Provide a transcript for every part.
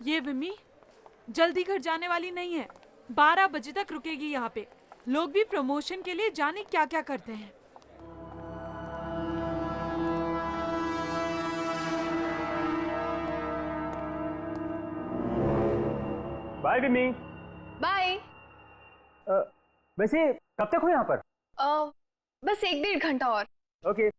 ये विमी जल्दी घर जाने वाली नहीं है। 12 बजे तक रुकेगी यहाँ पे। लोग भी प्रमोशन के लिए जाने क्या क्या करते हैं। बाय विमी। बाय। वैसे कब तक हो यहाँ पर? बस 1-1.5 घंटा और। ओके।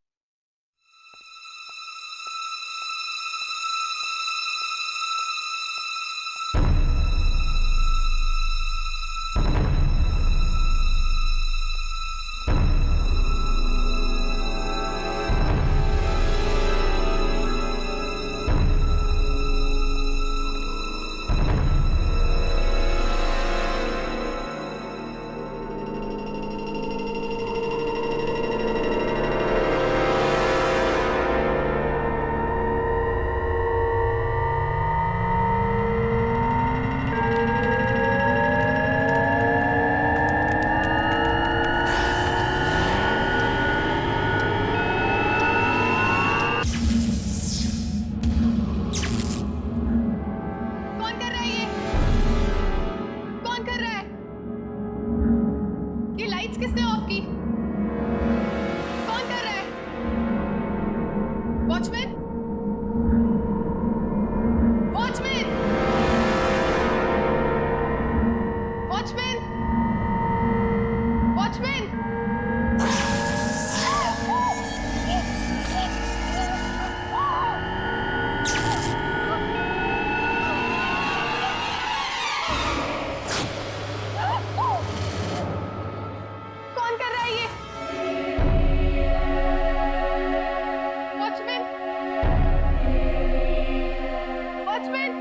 किसने ऑफ की? कौन कर रहा है? वॉचमैन? वॉचमैन? वॉचमैन? वॉचमैन? कौन कर रहा है ये? वॉचमैन? वॉचमैन?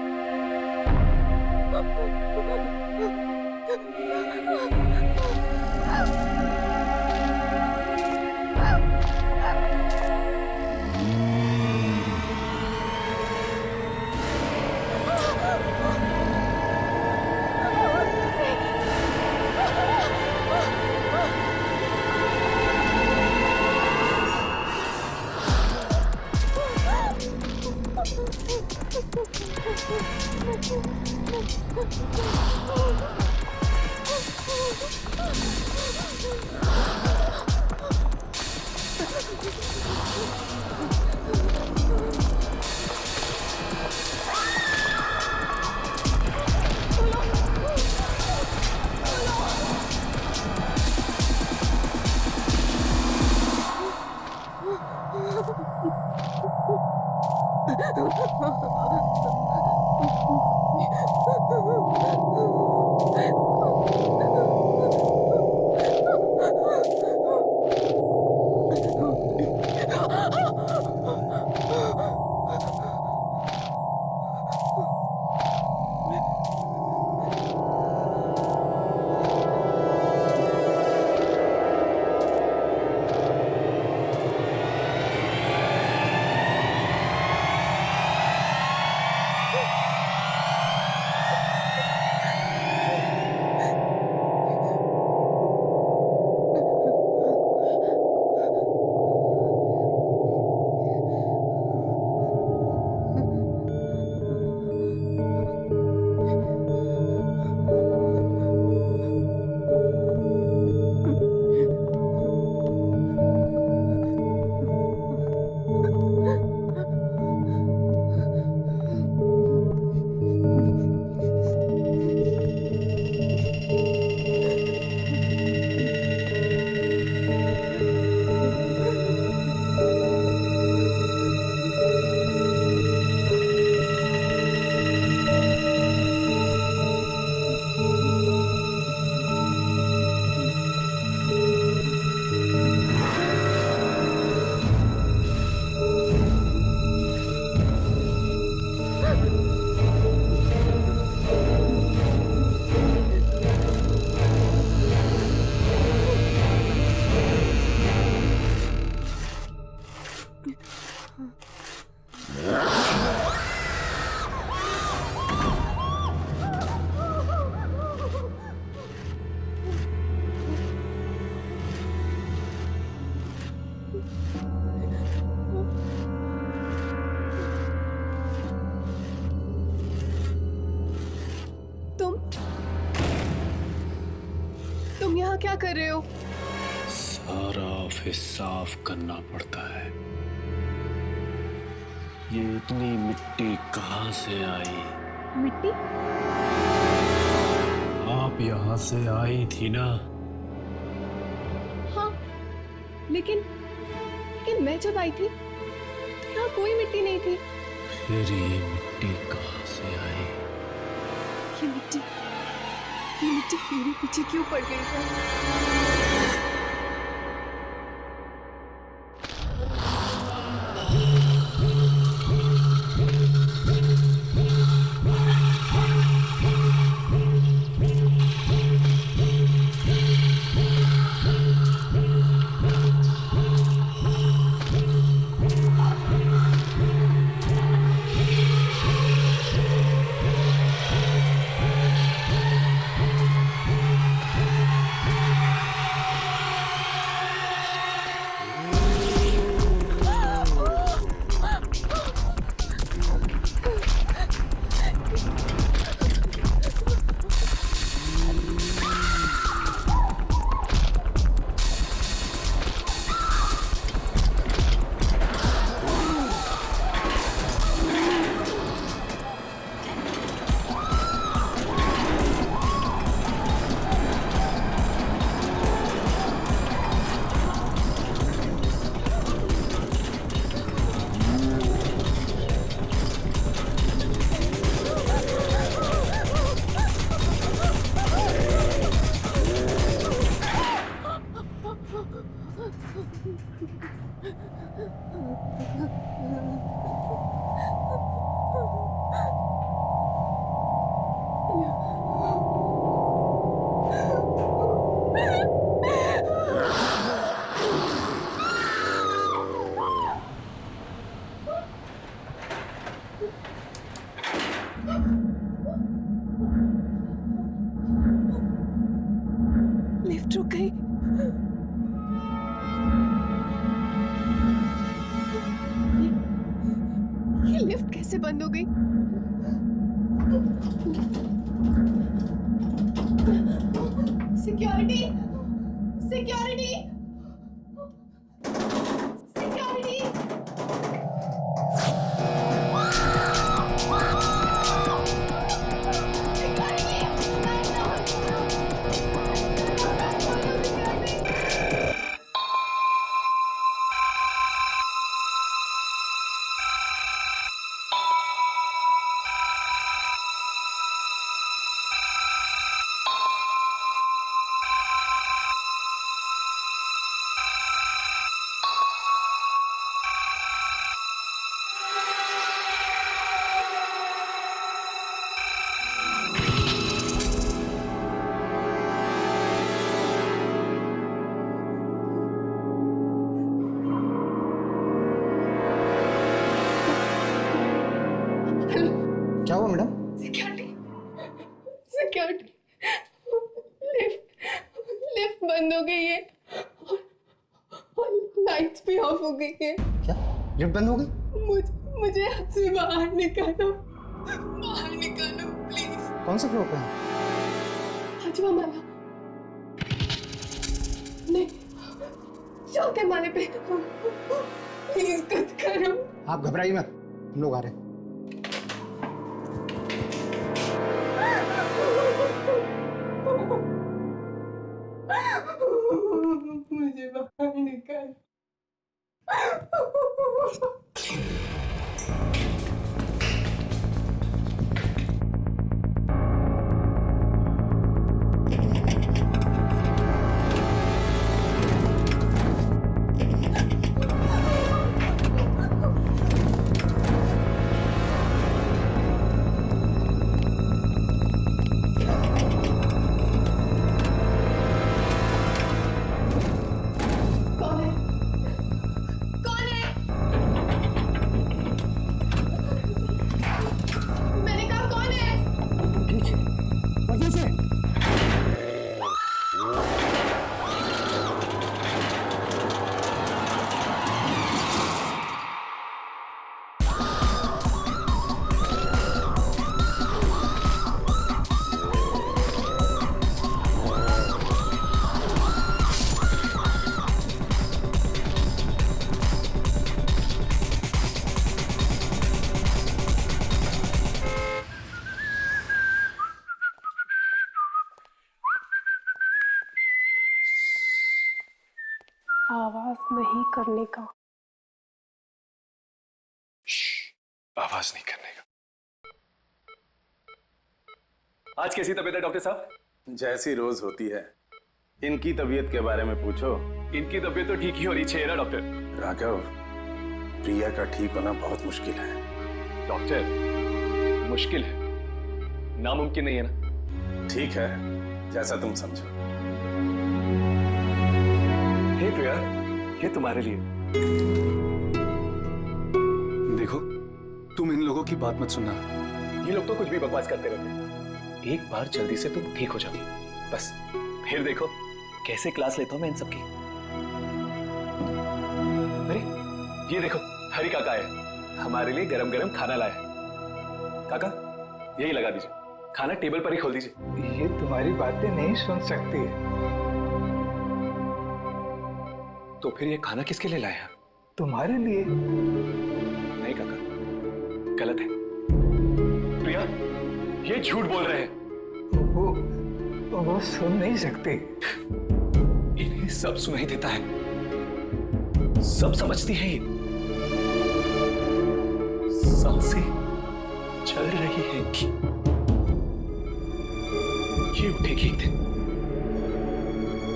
क्या कर रहे हो? सारा ऑफिस साफ करना पड़ता है। ये इतनी मिट्टी कहाँ से आई? मिट्टी? आप यहाँ से आई थी ना? हाँ, लेकिन मैं जब आई थी यहाँ कोई मिट्टी नहीं थी। फिर ये मिट्टी कहाँ से आई? ये मिट्टी मेरे पीछे क्यों पड़ गई है? लिफ्ट रुक गई। ये लिफ्ट कैसे बंद हो गई? सिक्योरिटी! सिक्योरिटी! सिक्योरिटी! क्या हुआ मैडम? सिक्योरिटी! सिक्योरिटी! लिफ्ट बंद हो गई है और लाइट्स भी ऑफ हो गई है। क्या लिफ्ट बंद हो गई? मुझे यहाँ से बाहर निकालो प्लीज। कौन सा फ्लोर पे है? पांचवा माला नहीं, चौथे माले पे। प्लीज कुछ करो। आप घबराइए मत, हम लोग आ रहे हैं। मुझे बाहर निकाल। आवाज नहीं करने का। आवाज नहीं करने का। आज कैसी तबीयत है डॉक्टर साहब? जैसी रोज होती है। इनकी तबीयत के बारे में पूछो। इनकी तबीयत तो ठीक ही होनी चाहिए ना डॉक्टर। राघव, प्रिया का ठीक होना बहुत मुश्किल है। डॉक्टर, मुश्किल है, नामुमकिन नहीं है ना? ठीक है, जैसा तुम समझो। हे प्रिया, ये तुम्हारे लिए। देखो, तुम इन लोगों की बात मत सुनना। ये लोग तो कुछ भी बकवास करते रहते हैं। एक बार जल्दी से तुम ठीक हो जाओ, बस। फिर देखो कैसे क्लास लेता हूं मैं इन सबकी। अरे ये देखो, हरी काका है, हमारे लिए गरम गरम खाना लाया है। काका, यही लगा दीजिए, खाना टेबल पर ही खोल दीजिए। ये तुम्हारी बातें नहीं सुन सकती। तो फिर ये खाना किसके लिए लाया? तुम्हारे लिए। नहीं काका, गलत है। प्रिया, ये झूठ बोल रहे हैं। वो सुन नहीं सकते। इन्हें सब सुनाई देता है, सब समझती है। ये सांसें चल रही है इनकी। ये उठेगी एक दिन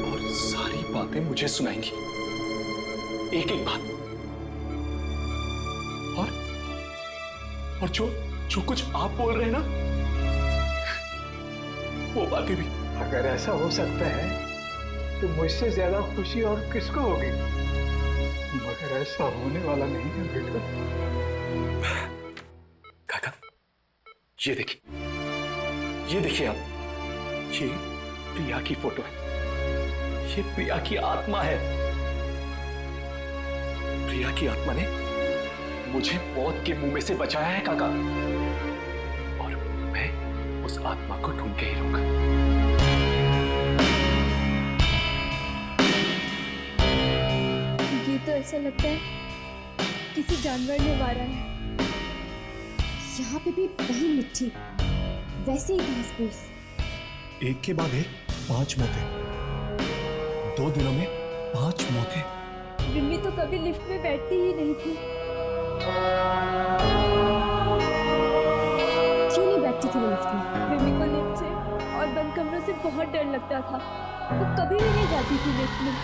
और सारी बातें मुझे सुनाएंगी, एक एक बात। और जो कुछ आप बोल रहे हैं ना, वो बातें भी। अगर ऐसा हो सकता है तो मुझसे ज्यादा खुशी और किसको होगी? मगर ऐसा होने वाला नहीं है बेटा। काका, ये देखिए आप, ये प्रिया की फोटो है। ये प्रिया की आत्मा है। प्रिया की आत्मा ने मुझे मौत के मुंह में से बचाया है काका, और मैं उस आत्मा को ढूंढ के ही रहूंगा। ये तो ऐसा लगता है किसी जानवर ने मारा है। यहाँ पे भी वही मिट्टी, वैसे ही घास फूस। एक के बाद एक 5 मौतें, 2 दिनों में 5 मौतें। रिम्मी तो कभी लिफ्ट में बैठती ही नहीं थी। क्यों नहीं बैठती थी वो लिफ्ट में? रिम्मी को लिफ्ट से और बंद कमरों से बहुत डर लगता था। वो कभी भी नहीं जाती थी लिफ्ट में।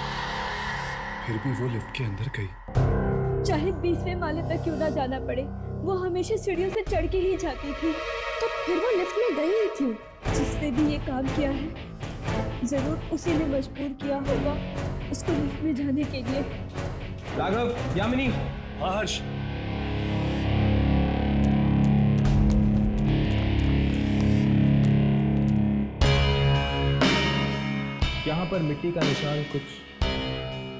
फिर भी वो लिफ्ट के अंदर गई। चाहे 20वें माले तक क्यों ना जाना पड़े, वो हमेशा सीढ़ियों से चढ़ के ही जाती थी। तो फिर वो लिफ्ट में गई ही क्यों? जिसने भी ये काम किया है, जरूर उसी ने मजबूर किया होगा उसको लिफ्ट में जाने के लिए। राघव, यामिनी। हर्ष, यहाँ पर मिट्टी का निशान कुछ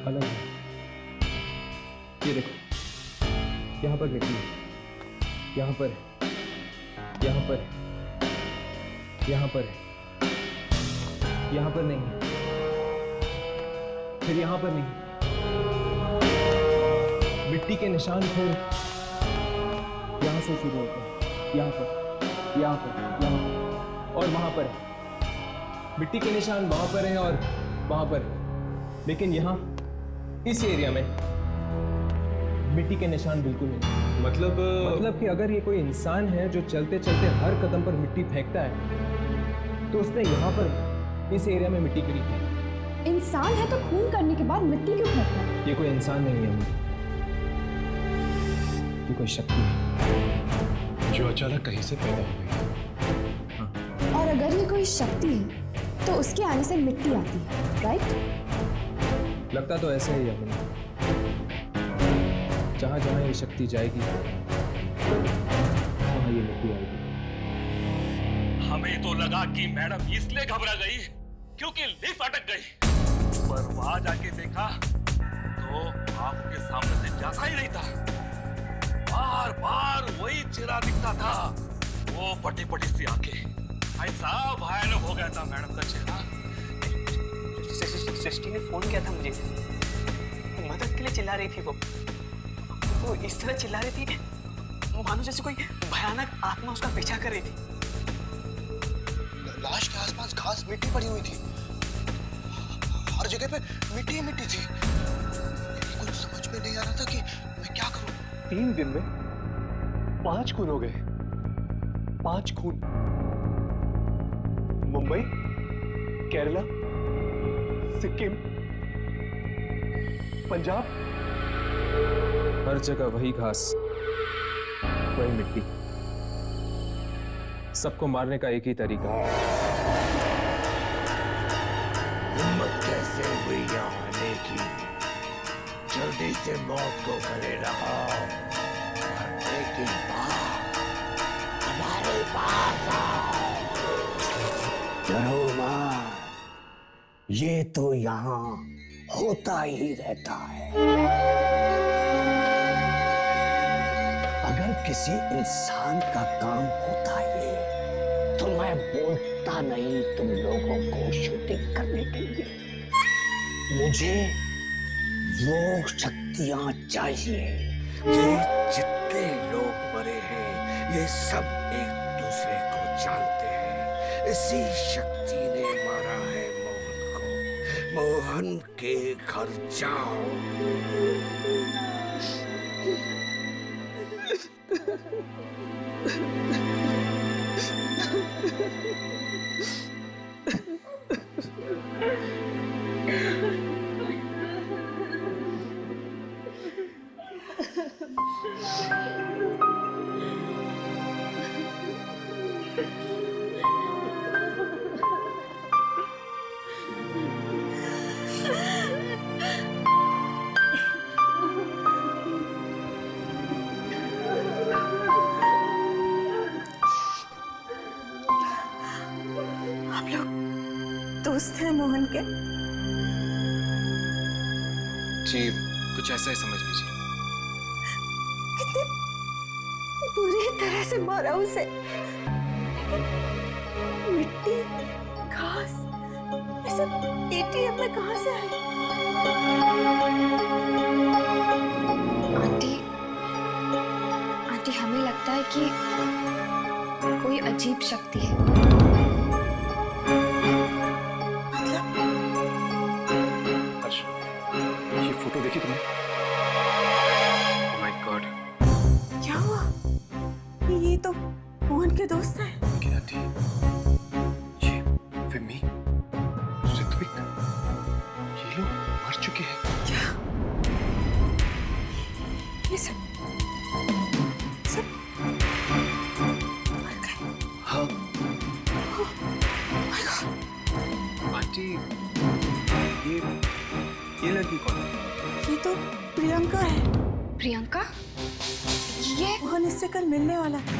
अलग है। ये देखो, यहाँ पर मिट्टी है, यहाँ पर है, यहाँ पर है, यहाँ पर है, यहाँ पर नहीं है, फिर यहाँ पर नहीं। मिट्टी के निशान फिर यहाँ से शुरू होते हैं, यहाँ पर, यहाँ पर, यहाँ पर, और वहाँ पर है। मिट्टी के निशान वहाँ पर हैं और वहाँ पर, लेकिन यहाँ इस एरिया में मिट्टी के निशान बिल्कुल नहीं। मतलब कि अगर ये कोई इंसान है जो चलते चलते हर कदम पर मिट्टी फेंकता है, तो उसने यहाँ पर इस एरिया में मिट्टी गिरी थी। इंसान है तो खून करने के बाद मिट्टी क्यों फेंकता है? ये कोई इंसान नहीं है, ये कोई शक्ति है जो अचानक कहीं से पैदा हो गई। और अगर ये कोई शक्ति है तो उसके आने से मिट्टी आती है, राइट? लगता तो ऐसा ही है। जहां जहां ये शक्ति जाएगी वहां ये मिट्टी आएगी। हमें तो लगा कि मैडम इसलिए घबरा गई क्योंकि लिफ्ट अटक गई, पर वहां जाके देखा तो आंखों के सामने से जाता ही नहीं था। बार बार वही चेहरा दिखता था, वो पटी पटी सी आंखें। ऐसा भयानक हो गया था मैडम का चेहरा। सृष्टि ने फोन किया था मुझे, मदद के लिए चिल्ला रही थी। वो इस तरह चिल्ला रही थी मानो जैसे कोई भयानक आत्मा उसका पीछा कर रही थी। लाश के आसपास घास मिट्टी पड़ी हुई थी। हर जगह पे मिट्टी ही मिट्टी थी। कुछ समझ में नहीं आ रहा था कि मैं क्या करूं। 3 दिन में 5 खून हो गए। 5 खून। मुंबई, केरला, सिक्किम, पंजाब, हर जगह वही घास, वही मिट्टी। सबको मारने का एक ही तरीका। हिम्मत कैसे हुई यहाँ आने की? जल्दी से मौत को गले लगाओ, मरने के बाद हमारे पास आओ। डरो मत, ये तो यहाँ होता ही रहता है। अगर किसी इंसान का काम होता ये, तो मैं बोलता नहीं तुम लोगों को शूटिंग करने के लिए। मुझे वो शक्तियां चाहिए। ये जितने लोग मरे हैं, ये सब एक दूसरे को जानते हैं। इसी शक्ति ने मारा है मोहन को। मोहन के घर जाओ। आप लोग दोस्त हैं मोहन के? जी, कुछ ऐसा ही समझ लीजिए। कितने बुरी तरह से मारा उसे। लेकिन मिट्टी, घास, ये सब एटीएम में कहाँ से आई? आंटी, हमें लगता है कि कोई अजीब शक्ति है। ये फोटो देखी तुमने? Oh my God! क्या हुआ? ये तो मोहन के दोस्त हैं। क्या थी? ये विमी, ऋत्विक, ये लोग मर चुके हैं। क्या? ये सब मर गए? हाँ। My God! आंटी, ये लड़की कौन है? ये तो प्रियंका है। प्रियंका? ये मोहन इससे कल मिलने वाला था।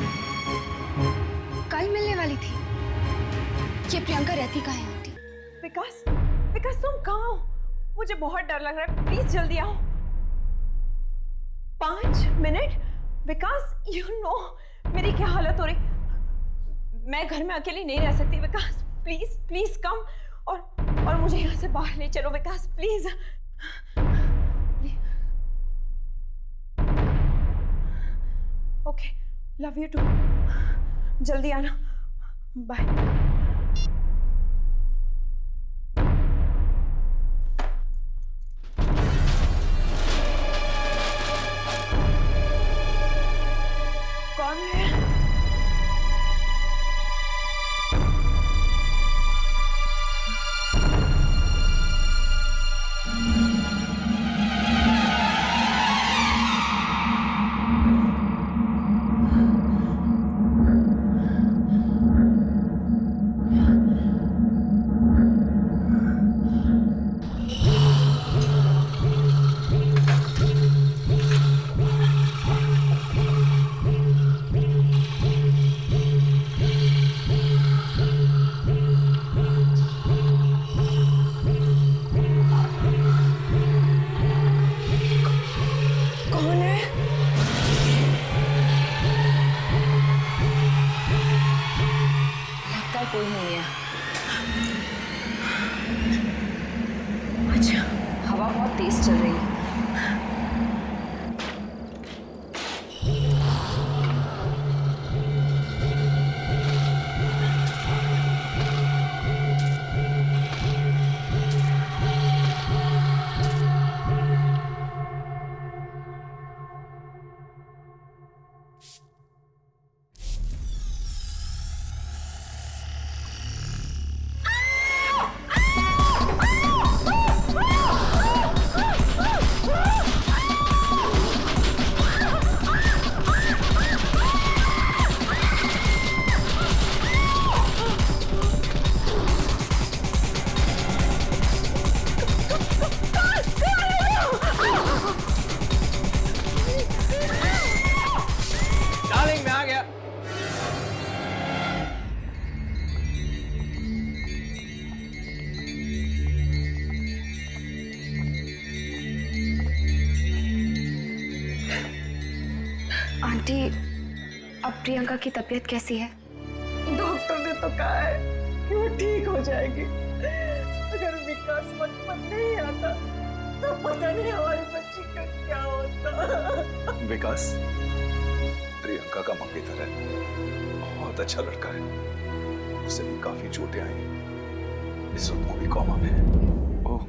कल मिलने वाली थी? ये प्रियंका रहती कहाँ है आंटी? विकास, विकास तुम कहाँ हो? मुझे बहुत डर लग रहा है, प्लीज जल्दी आओ। 5 मिनट? विकास, यू नो मेरी क्या हालत हो रही। मैं घर में अकेली नहीं रह सकती। विकास प्लीज प्लीज कम, और मुझे यहाँ से बाहर ले चलो Vikas please. Okay, love you too. जल्दी आना, बाय। कौन है? आंटी, अब प्रियंका की तबीयत कैसी है? डॉक्टर ने तो कहा है कि वो ठीक हो जाएगी। अगर विकास मन नहीं आता तो पता नहीं हमारी बच्ची का क्या होता। विकास प्रियंका का मंगेतर है, बहुत अच्छा लड़का है, उससे भी काफी चोटें आई, इस वक्त वो भी कोमा में है। ओह,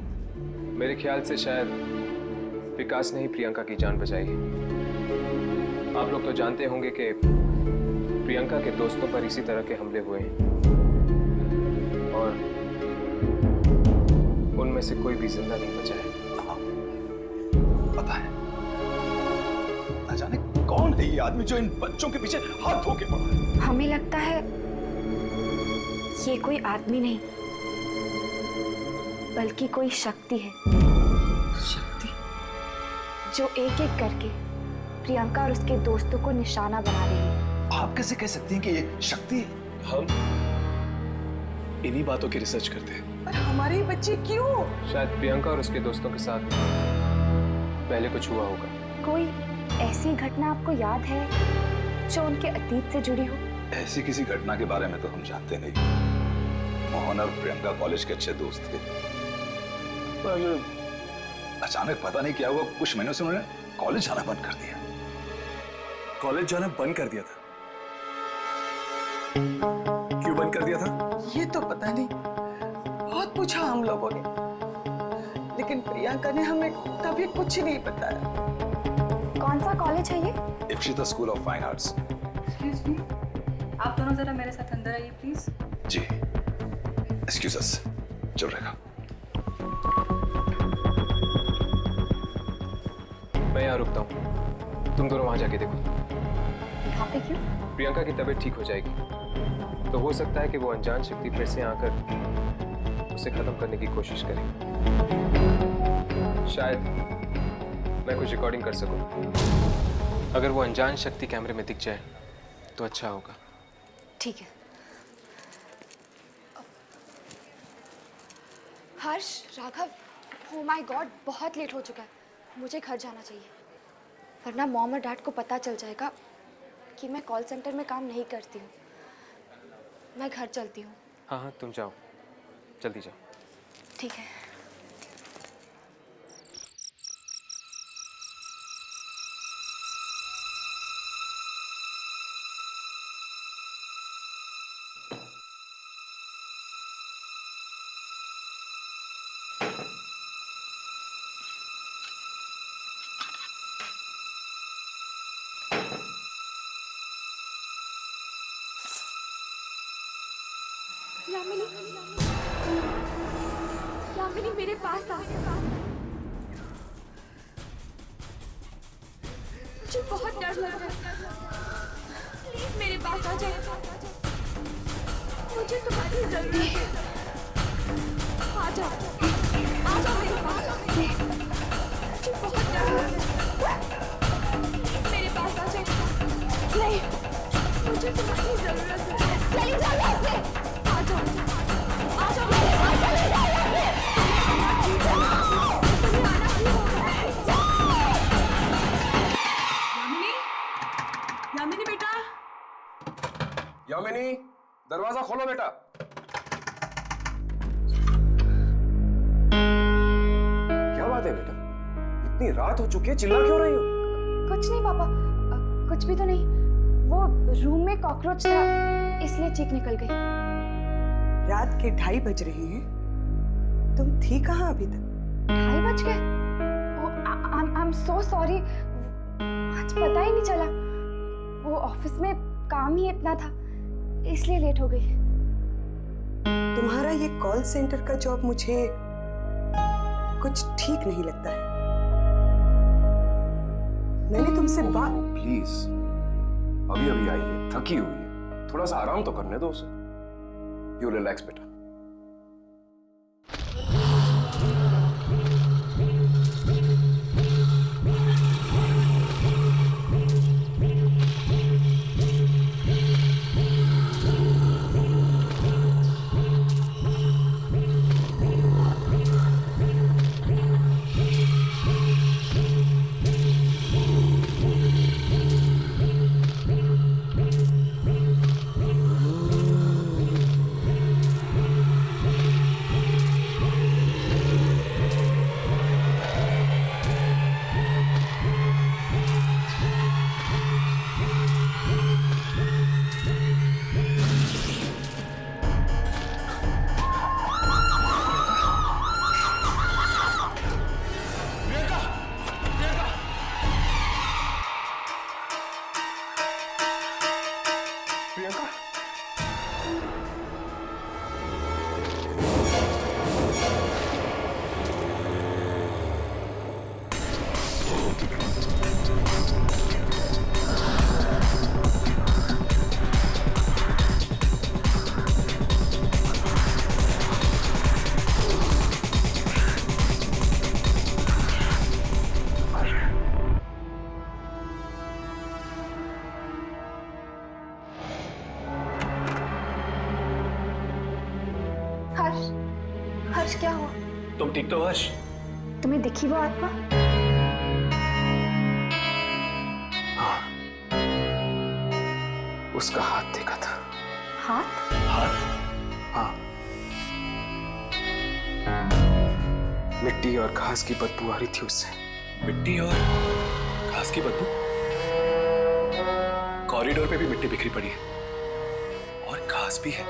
मेरे ख्याल से शायद विकास ने ही प्रियंका की जान बचाई है। आप लोग तो जानते होंगे कि प्रियंका के दोस्तों पर इसी तरह के हमले हुए हैं और उनमें से कोई भी जिंदा नहीं बचा है। पता है, न जाने कौन है ये आदमी जो इन बच्चों के पीछे हाथ धो के पड़ा है। हमें लगता है ये कोई आदमी नहीं बल्कि कोई शक्ति है। शक्ति? जो एक एक करके प्रियंका और उसके दोस्तों को निशाना बना रही है। आप कैसे कह सकती हैं कि ये शक्ति? हम इन्हीं बातों की रिसर्च करते हैं। पर हमारे बच्चे क्यों? शायद प्रियंका और उसके दोस्तों के साथ पहले कुछ हुआ होगा। कोई ऐसी घटना आपको याद है जो उनके अतीत से जुड़ी हो? ऐसी किसी घटना के बारे में तो हम जानते नहीं। मोहन और प्रियंका कॉलेज के अच्छे दोस्त थे, पर अचानक पता नहीं क्या हुआ, कुछ महीनों से उन्होंने कॉलेज जाना बंद कर दिया। कॉलेज जाना बंद कर दिया था? क्यों बंद कर दिया था? ये तो पता नहीं, बहुत पूछा हम लोगों ने, लेकिन प्रियंका ने हमें कभी कुछ नहीं बताया। कौन सा कॉलेज है ये? Ipsita school of fine arts. Excuse me, आप दोनों जरा मेरे साथ अंदर आइए प्लीज। जी, एक्सक्यूज अस, चल रहेगा। मैं यहाँ रुकता हूँ, तुम दोनों वहां जाके देखो। यहाँ पे क्यों? प्रियंका की तबीयत ठीक हो जाएगी तो हो सकता है कि वो अनजान शक्ति फिर से आकर उसे खत्म करने की कोशिश करे। शायद मैं कुछ रिकॉर्डिंग कर सकूं। अगर वो अनजान शक्ति कैमरे में दिख जाए तो अच्छा होगा। ठीक है। हर्ष, राघव, ओ माय गॉड, बहुत लेट हो चुका है, मुझे घर जाना चाहिए, वरना मॉम और डैड को पता चल जाएगा कि मैं कॉल सेंटर में काम नहीं करती हूँ। मैं घर चलती हूँ। हाँ हाँ, तुम जाओ, जल्दी जाओ। ठीक है। यामिनी, यामिनी मेरे पास आ। मुझे बहुत डर लग रहा है, प्लीज मेरे पास आ जाओ, मुझे तुम्हारी जरूरत है। आ जाओ, आ जाओ मेरे पास, मुझे बहुत डर लग रहा है, प्लीज मेरे पास आ जाओ। नहीं, मुझे तुम्हारी जरूरत है, चली जाओ यहाँ से। आ जाओ मेरे पास, चले जाओ यहाँ से। तुम्हें आना क्यों होगा? यामिनी, यामिनी बेटा, यामिनी, दरवाजा खोलो बेटा। क्या बात है बेटा, इतनी रात हो चुकी है, चिल्ला क्यों रही हो? कुछ नहीं पापा, कुछ भी तो नहीं, वो रूम में कॉकरोच था इसलिए चीख निकल गई। रात के 2:30 बज रहे हैं, तुम थी कहाँ अभी तक? 2:30 बज गए? आई एम सो सॉरी, आज पता ही नहीं चला, वो ऑफिस में काम ही इतना था इसलिए लेट हो गई। तुम्हारा ये कॉल सेंटर का जॉब मुझे कुछ ठीक नहीं लगता है। मैंने तुमसे बात। प्लीज, अभी अभी आई है, थकी हुई है, थोड़ा सा आराम तो करने दो उसे। यू रिलैक्स बेटा। हर्ष क्या हुआ? तुम ठीक तो हर्ष? तुम्हें दिखी वो आत्मा? हाँ, उसका हाथ देखा था। हाथ? हाथ? हाँ। मिट्टी और घास की बदबू आ रही थी उससे। मिट्टी और घास की बदबू? कॉरिडोर पे भी मिट्टी बिखरी पड़ी है और घास भी है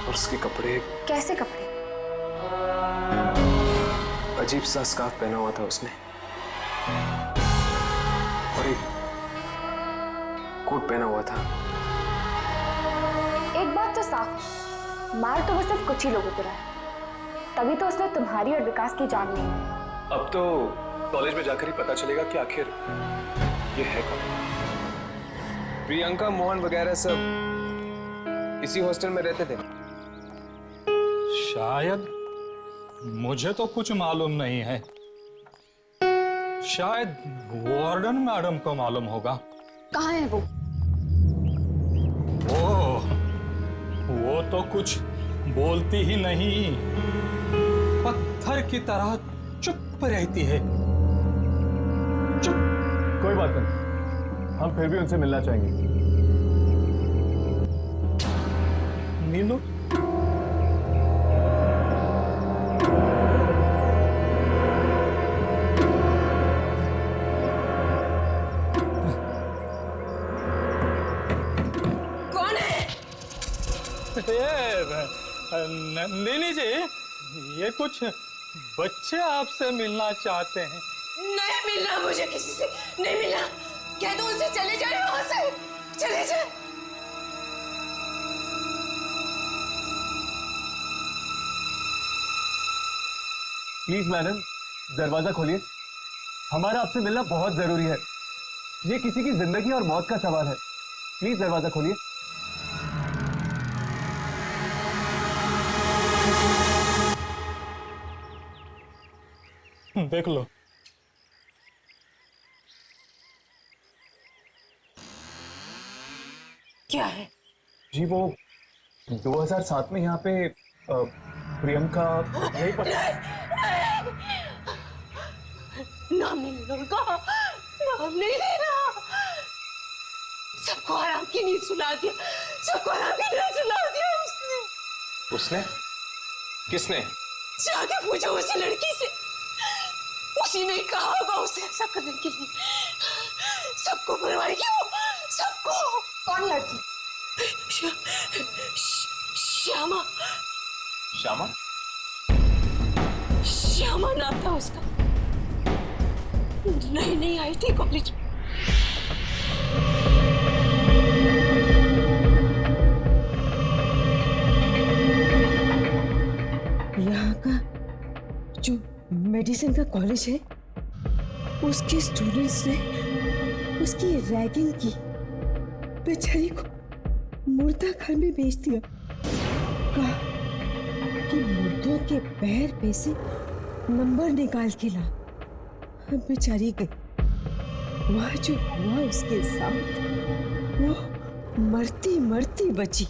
और उसके कपड़े। कैसे कपड़े? अजीब सा स्कार्फ पहना हुआ था उसने और एक कोट पहना हुआ था। एक बात तो साफ है, मार तो वो सिर्फ कुछ ही लोगों को रहा है, तभी तो उसने तुम्हारी और विकास की जान ली। अब तो कॉलेज में जाकर ही पता चलेगा कि आखिर ये है कौन। प्रियंका, मोहन वगैरह सब इसी हॉस्टल में रहते थे। शायद, मुझे तो कुछ मालूम नहीं है। शायद वार्डन मैडम को मालूम होगा। कहाँ है वो? वो तो कुछ बोलती ही नहीं, पत्थर की तरह चुप रहती है। चुप। कोई बात नहीं, हम फिर भी उनसे मिलना चाहेंगे। मिलो। कौन है? नंदिनी जी, ये कुछ बच्चे आपसे मिलना चाहते हैं। नहीं मिलना मुझे किसी से, नहीं मिलना। कह दो उनसे चले जाए वहां से, चले जाए। प्लीज मैडम, दरवाजा खोलिए। हमारा आपसे मिलना बहुत जरूरी है। ये किसी की जिंदगी और मौत का सवाल है। प्लीज दरवाजा खोलिए। देख लो। क्या है? जी वो 2007 में यहाँ पे प्रियंका नहीं नाम नहीं लेना उनका, नाम नहीं लेना। सबको आराम की नींद सुला दिया, सबको आराम की नींद सुला दिया उसने। उसने? किसने? जाके पूछो उसी लड़की से, उसी ने कहा होगा उसे ऐसा करने के लिए। सबको मरवाएगी वो, सबको। कौन लड़की? श्यामा। श्यामा? श्यामा नाम था उसका, नहीं आई थी कॉलेज में। यहाँ का जो मेडिसिन का कॉलेज है, उसके स्टूडेंट्स ने उसकी रैगिंग की, बेचारी को मुर्दा घर में बेच दिया। कहा कि मुर्दों के पैर पे से नंबर निकाल के ला। बेचारी गई, वह जो हुआ उसके साथ, वो मरती मरती बची।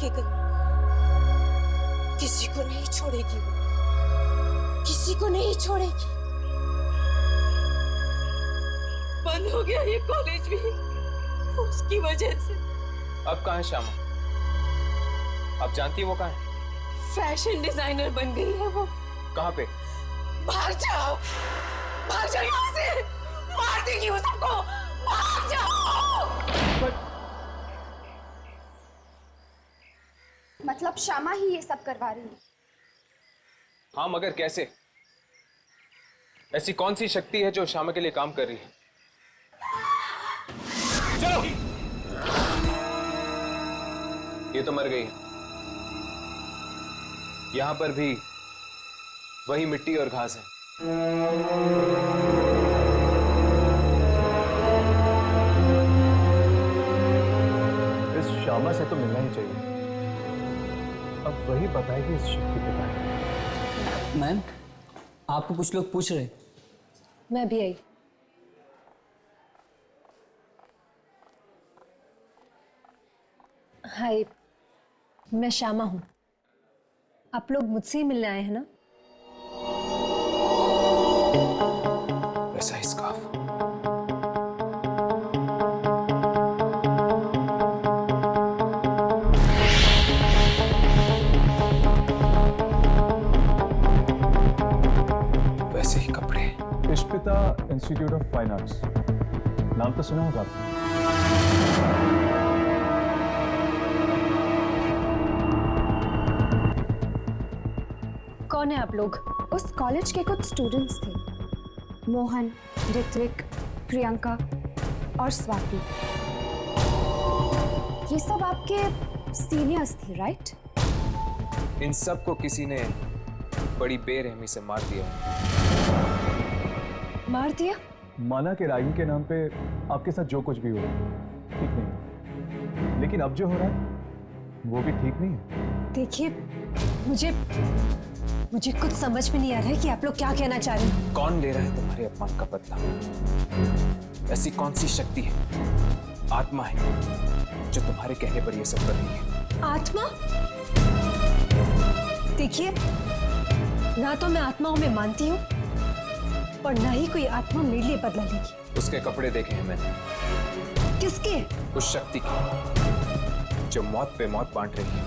के गई। किसी को नहीं छोड़ेगी वो, किसी को नहीं छोड़ेगी। बंद हो गया ये कॉलेज भी उसकी वजह से। अब कहाँ है श्यामा? आप जानती है वो कहाँ है? फैशन डिजाइनर बन गई है वो। कहाँ पे? भाग जाओ यहाँ से, मार देगी वो सबको, भाग जाओ। मतलब श्यामा ही ये सब करवा रही है? हाँ, मगर कैसे? ऐसी कौन सी शक्ति है जो श्यामा के लिए काम कर रही है? चलो, ये तो मर गई है। यहां पर भी वही मिट्टी और घास है। इस श्यामा से तो मिलना ही चाहिए। अब वही बताएगी इस शक्ति के बारे में। मैम, आपको कुछ लोग पूछ रहे। मैं भी आई। हाय, मैं श्यामा हूँ। आप लोग मुझसे ही मिलने आए हैं ना? वैसा ही स्कार्फ। वैसे ही कपड़े। इश्पिता इंस्टीट्यूट ऑफ फाइन आर्ट्स, नाम तो सुना होगा आपने। कौन है आप लोग? उस कॉलेज के कुछ स्टूडेंट्स थे, मोहन, ऋत्विक, प्रियंका और स्वाति। ये सब आपके सीनियर्स थे, राइट? इन सब को किसी ने बड़ी बेरहमी से मार दिया। मार दिया? माना कि रागी के नाम पे आपके साथ जो कुछ भी हो ठीक नहीं, लेकिन अब जो हो रहा है वो भी ठीक नहीं है। देखिए, मुझे कुछ समझ में नहीं आ रहा है कि आप लोग क्या कहना चाह रहे हैं। कौन ले रहा है तुम्हारे अपमान का बदला? ऐसी कौन सी शक्ति है, आत्मा है, जो तुम्हारे कहने पर ये सब कर रही है? आत्मा? देखिए, ना तो मैं आत्माओं में मानती हूँ और ना ही कोई आत्मा मेरे लिए बदला लेगी। उसके कपड़े देखे हैं मैंने। किसके? उस शक्ति के जो मौत पे मौत बांट रही है।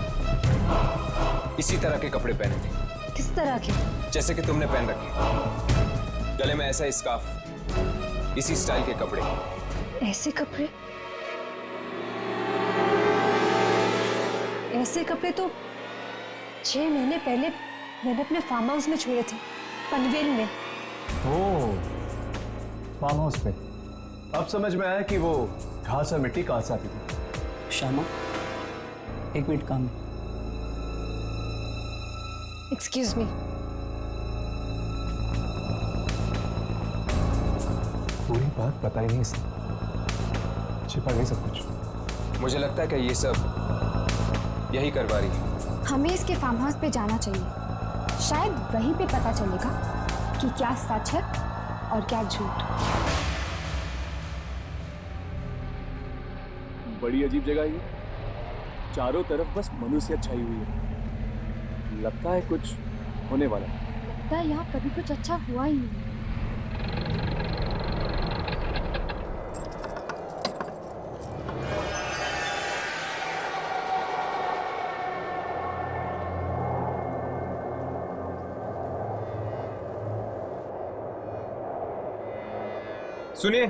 इसी तरह के कपड़े पहने थे। किस तरह के? जैसे कि तुमने पहन रखे। गले में ऐसा स्कार्फ, इसी स्टाइल के कपड़े। ऐसे कपड़े? ऐसे कपड़े तो 6 महीने पहले मैंने अपने फार्म हाउस में छोड़े थे, पनवेल में। ओह, फार्म हाउस पे। अब समझ में आया कि वो घास और मिट्टी कहाँ से आती थी। श्यामा, एक मिनट काम। Excuse me. पूरी बात बता ही नहीं सकती, छिपा गई सब कुछ। मुझे लगता है कि ये सब यही करवा रही है। हमें इसके फार्म हाउस पे जाना चाहिए, शायद वहीं पे पता चलेगा कि क्या सच है और क्या झूठ। बड़ी अजीब जगह ये, चारों तरफ बस मनुष्य छाई हुई है। लगता है कुछ होने वाला है। लगता है यहाँ कभी कुछ अच्छा हुआ ही नहीं। सुनिए,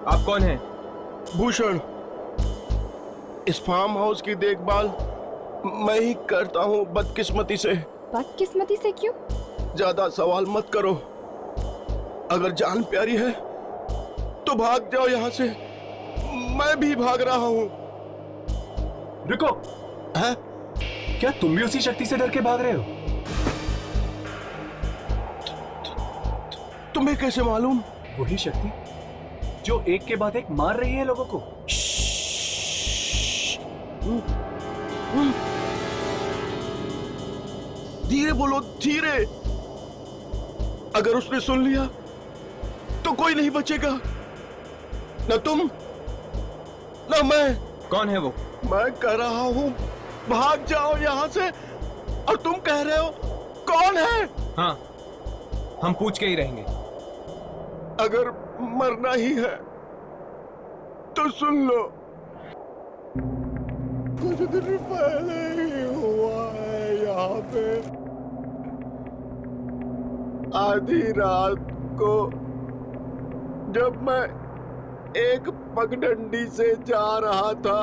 आप कौन हैं? भूषण, इस फार्म हाउस की देखभाल मैं ही करता हूँ बदकिस्मती से। बदकिस्मती से क्यों? ज्यादा सवाल मत करो। अगर जान प्यारी है तो भाग जाओ यहाँ से। मैं भी भाग रहा हूँ। रुको। है? क्या तुम भी उसी शक्ति से डर के भाग रहे हो? तुम्हें कैसे मालूम? वही शक्ति जो एक के बाद एक मार रही है लोगों को। धीरे बोलो, धीरे। अगर उसने सुन लिया तो कोई नहीं बचेगा, न तुम न मैं। कौन है वो? मैं कह रहा हूं भाग जाओ यहां से, और तुम कह रहे हो कौन है? हाँ, हम पूछ के ही रहेंगे। अगर मरना ही है तो सुन लो, कुछ दिन पहले ही हुआ है यहाँ पे। आधी रात को जब मैं एक पगडंडी से जा रहा था,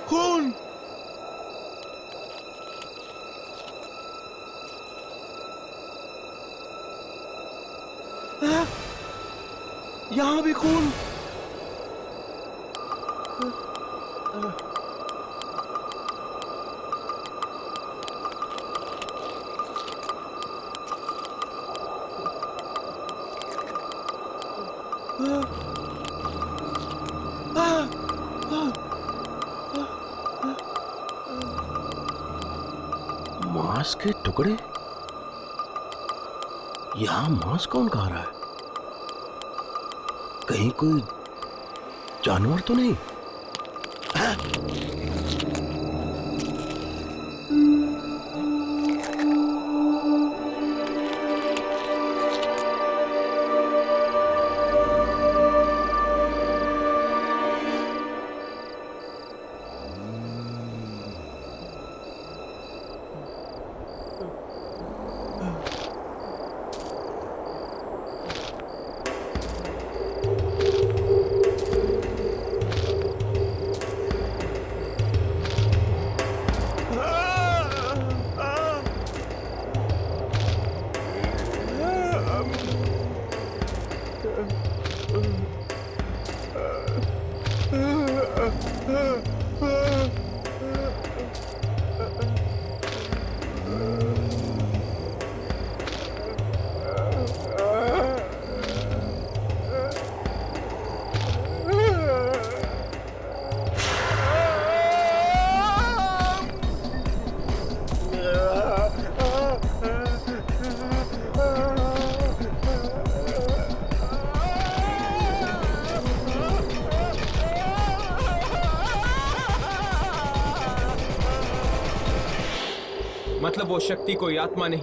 खून। यहां भी खून। मांस के टुकड़े। यहां मांस कौन खा रहा है? कहीं कोई जानवर तो नहीं? मतलब वो शक्ति कोई आत्मा नहीं,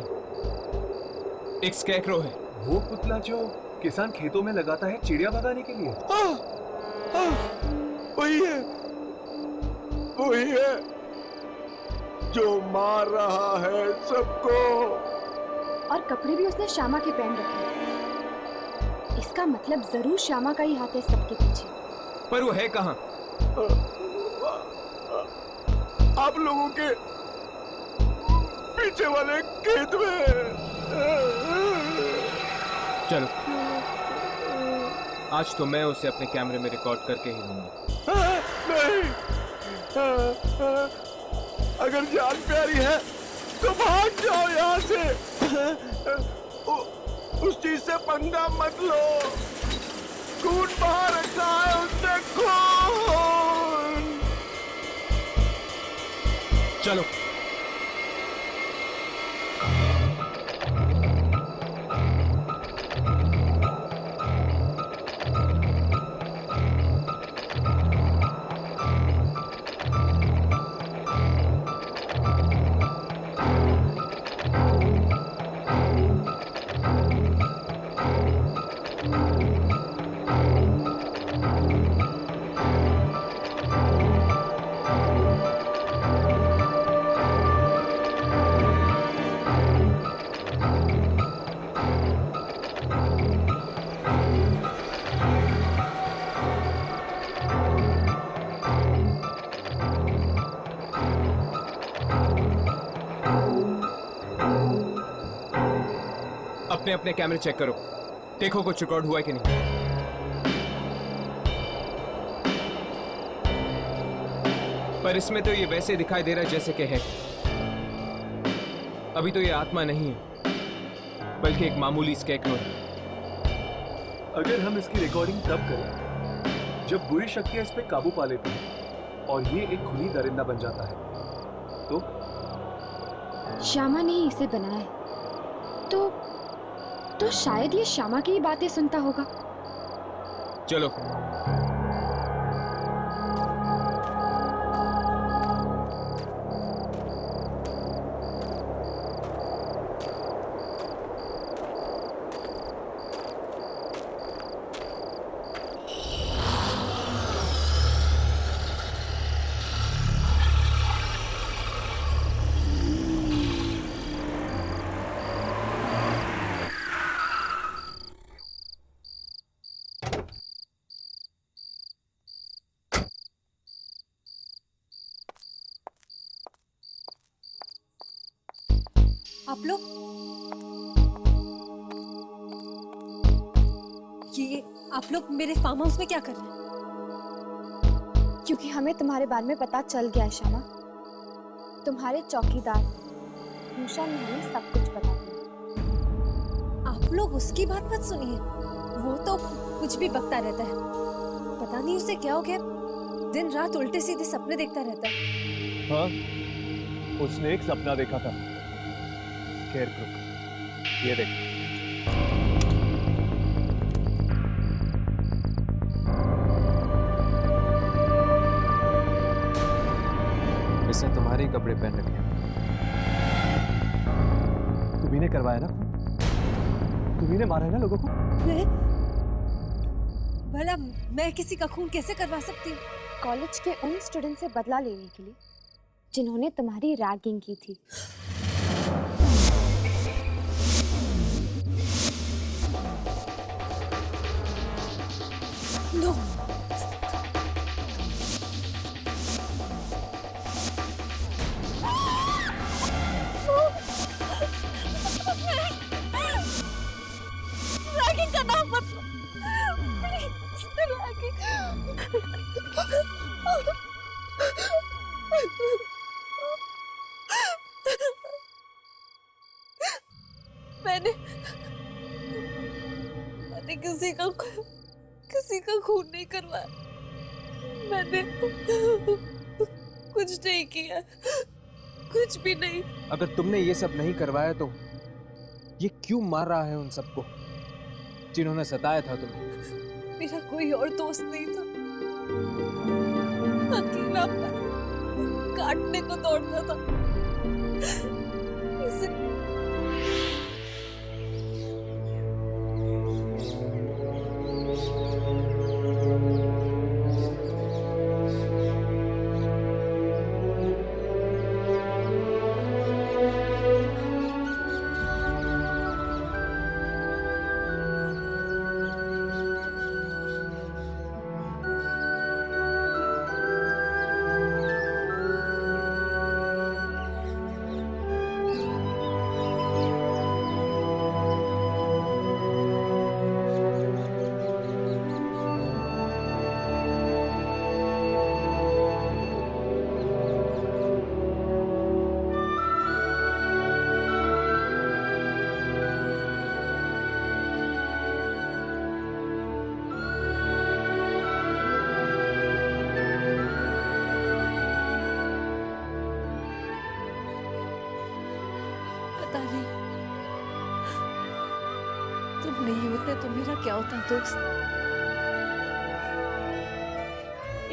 एक स्कैरक्रो है। वो पुतला जो किसान खेतों में लगाता है चिड़िया भगाने के लिए। वही है, वही है जो मार रहा है सबको। और कपड़े भी उसने श्यामा के पहन रखे हैं। इसका मतलब जरूर श्यामा का ही हाथ है सबके पीछे। पर वो है कहाँ? आप लोगों के पीछे वाले खेत में। चलो, आज तो मैं उसे अपने कैमरे में रिकॉर्ड करके ही लूंगा। नहीं, अगर जान प्यारी है तो भाग जाओ यहाँ से। उस चीज से पंगा मत लो। खून बाहर रखा है उसने, खून। चलो। अपने अपने कैमरे चेक करो, देखो कुछ रिकॉर्ड हुआ है कि नहीं। पर इसमें तो ये वैसे दिखाई दे रहा है जैसे कि है। अभी तो ये आत्मा नहीं है, बल्कि एक मामूली स्कैरेक्रो है। अगर हम इसकी रिकॉर्डिंग तब करें जब बुरी शक्तियां इस पे काबू पा लेती हैं और ये एक खुली दरिंदा बन जाता है, तो श्यामा ने ही इसे बनाया है, तो शायद ये श्यामा की ही बातें सुनता होगा। चलो। आप लोग आप लोग मेरे फार्म हाउस में क्या कर रहे हैं? क्योंकि हमें तुम्हारे बारे में पता चल गया है श्यामा। तुम्हारे चौकीदार भूषण ने हमें सब कुछ बता दिया। आप लोग उसकी बात मत सुनिए, वो तो कुछ भी बकता रहता है। पता नहीं उसे क्या हो गया, दिन रात उल्टे सीधे सपने देखता रहता है। हाँ, उसने एक सपना देखा था, स्कैरेक्रो। ये देख। इसने तुम्हारे कपड़े पहन रखे हैं। तुम्ही ने करवाया ना खून? तुम्ही ने मारा है ना लोगों को? भला मैं किसी का खून कैसे करवा सकती हूँ? कॉलेज के उन स्टूडेंट से बदला लेने के लिए जिन्होंने तुम्हारी रैगिंग की थी। नो। रैगिंग का नाम मत लो। मैंने किसी का खून नहीं करवाया। मैंने कुछ नहीं किया, कुछ भी नहीं। अगर तुमने ये सब नहीं करवाया तो ये क्यों मार रहा है उन सबको जिन्होंने सताया था तुम्हें? मेरा कोई और दोस्त नहीं था, अकेला काटने को दौड़ता था। तुम नहीं होते तो मेरा क्या होता दोस्त?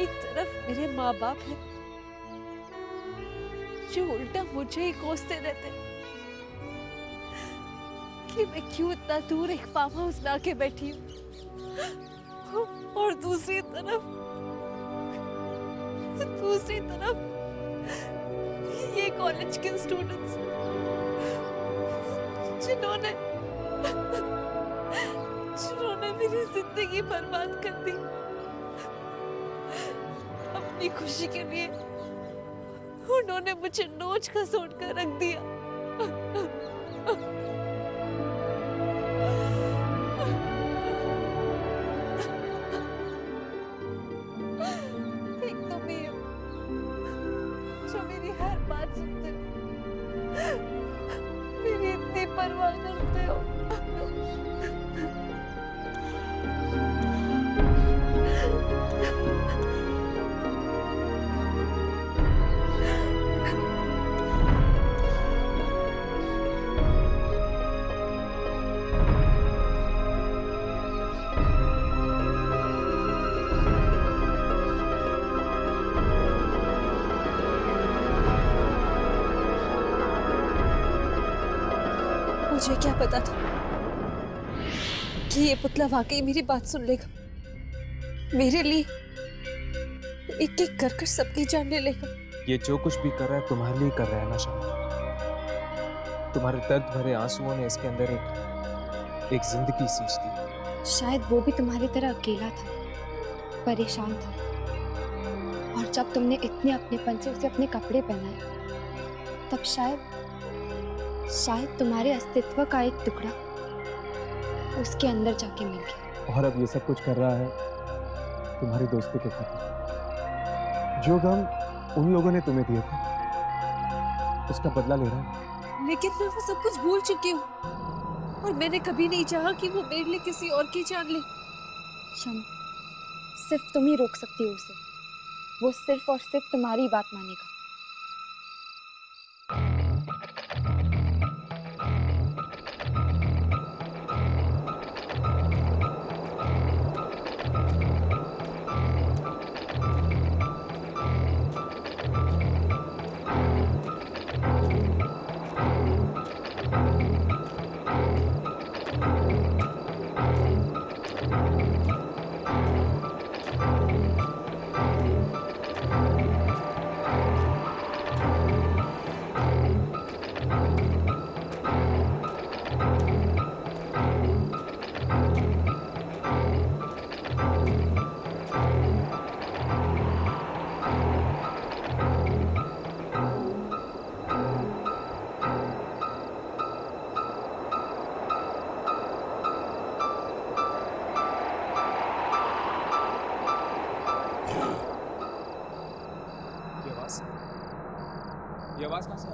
एक तरफ मेरे माँ बाप हैं जो उल्टा मुझे ही कोसते रहते कि मैं क्यों इतना दूर एक फार्म हाउस लाके बैठी हूँ, और दूसरी तरफ ये कॉलेज के स्टूडेंट्स जिन्होंने मेरी जिंदगी बर्बाद कर दी। अपनी खुशी के लिए उन्होंने मुझे नोच खसोट कर रख दिया। परवाह करते हो? मुझे क्या पता था कि ये पुतला वाकई मेरी बात सुन लेगा, मेरे लिए एक एक कर कर सबकी जान ले लेगा। ये जो कुछ भी कर रहा है तुम्हारे लिए कर रहा है ना शमा। तुम्हारे दर्द भरे आंसुओं ने इसके अंदर एक जिंदगी सींच दी। शायद वो भी तुम्हारी तरह अकेला था, परेशान था, और जब तुमने इतने अपनेपन से उसे अपने कपड़े पहनाए तब शायद तुम्हारे अस्तित्व का एक टुकड़ा उसके अंदर जाके मिल गया। और अब ये सब कुछ कर रहा है तुम्हारी दोस्ती के खातिर। जो गम उन लोगों ने तुम्हें दिए थे उसका बदला ले रहा है। लेकिन मैं वो सब कुछ भूल चुकी हूँ, और मैंने कभी नहीं चाहा कि वो मेरे लिए किसी और की जान ले। शमा, सिर्फ तुम ही रोक सकती हो उसे। वो सिर्फ और सिर्फ तुम्हारी बात मानेगा। ये आवाज कहाँ से आ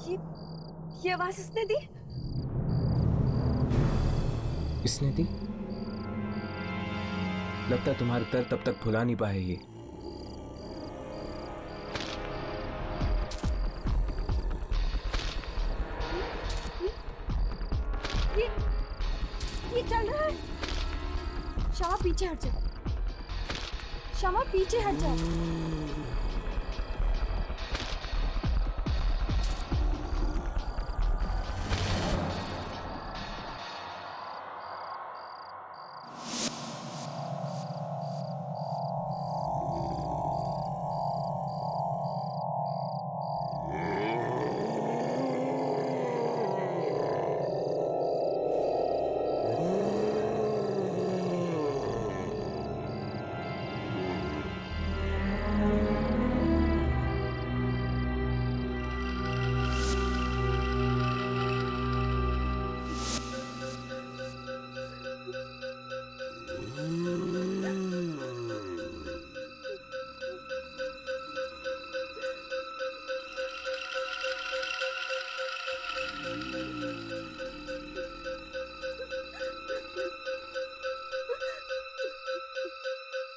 रही? ये आवाज इसने दी? इसने दी? लगता है तुम्हारा दर्द तब तक भुला नहीं पाए ये। ये चल रहा है। शमा पीछे हट जा। शमा पीछे हट जा।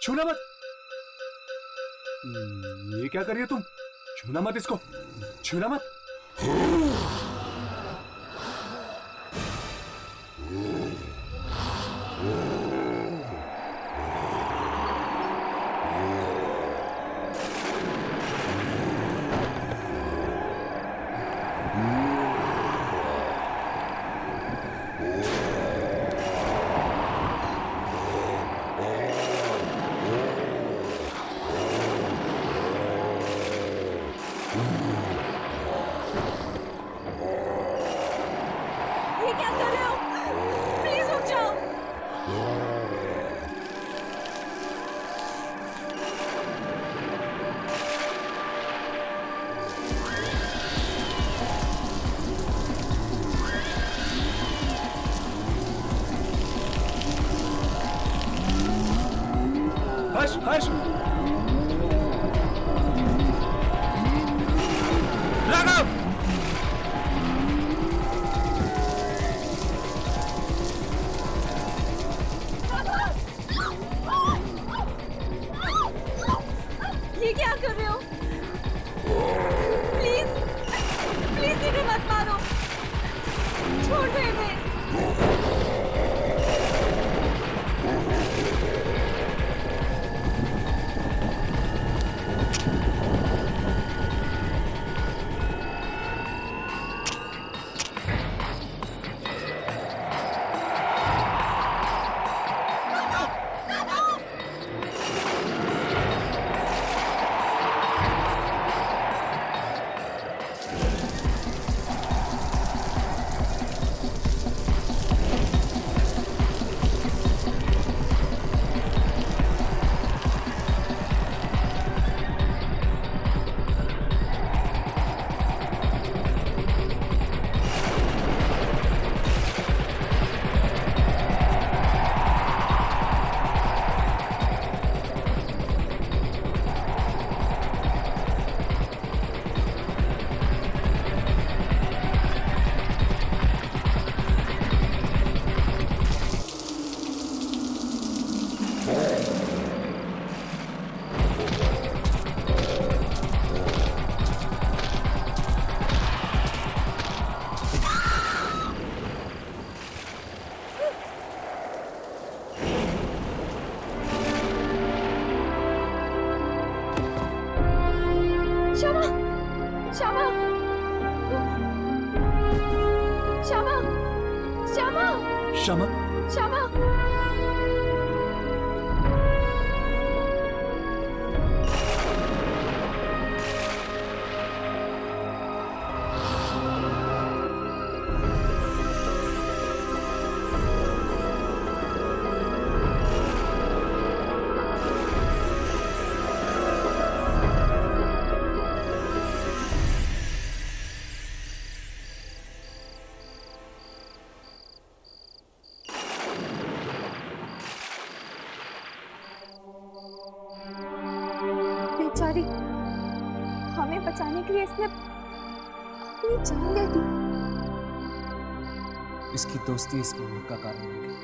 छूना मत। ये क्या कर रही हो तुम? छूना मत इसको, छूना मत। ये क्या कर रहे हो? प्लीज रुक जाओ। हर्ष, हर्ष, राघव! श्यामा श्यामा श्यामा श्यामा श्यामा बेचारी, हमें बचाने के लिए इसने अपनी जान दे दी। इसकी दोस्ती इसकी मौत का कारण होगी।